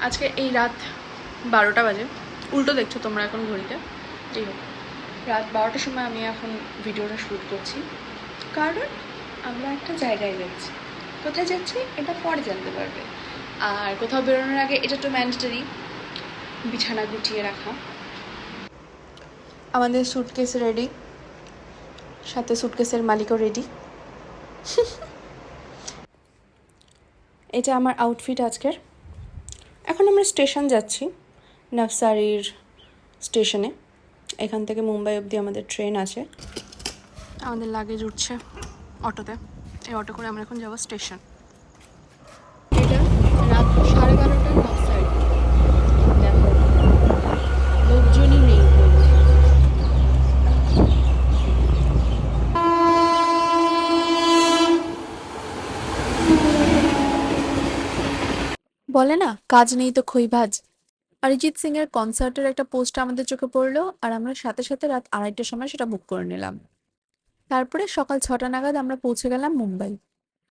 আজকে এই রাত 12টা বাজে, উল্টো দেখছো তোমরা এখন ঘড়িতে। যাই হোক, রাত 12টার সময় আমি এখন ভিডিওটা শ্যুট করছি, কারণ আমরা একটা জায়গায় যাচ্ছি। কোথায় যাচ্ছি এটা পরে জানতে পারবে। আর কোথাও বেরোনোর আগে এটা তো ম্যান্ডেটরি, বিছানা গুছিয়ে রাখা। আমাদের স্যুটকেস রেডি, সাথে স্যুটকেসের মালিকও রেডি। এটা আমার আউটফিট আজকের। এখন আমরা স্টেশন যাচ্ছি, নবসারির স্টেশনে। এখান থেকে মুম্বাই অবধি আমাদের ট্রেন আছে। আমাদের লাগেজ উঠছে অটোতে, এই অটো করে আমরা এখন যাবো স্টেশন। এটা রাত 12:30 নবসারি। দেখো, লোকজনই নেই। বলে না, কাজ নেই তো খই ভাজ। অরিজিৎ সিং এর কনসার্টের একটা পোস্ট আমাদের চোখে পড়লো, আর আমরা সাথে সাথে রাত 2:30টার সময় সেটা বুক করে নিলাম। তারপরে সকাল 6টা নাগাদ আমরা পৌঁছে গেলাম মুম্বাই।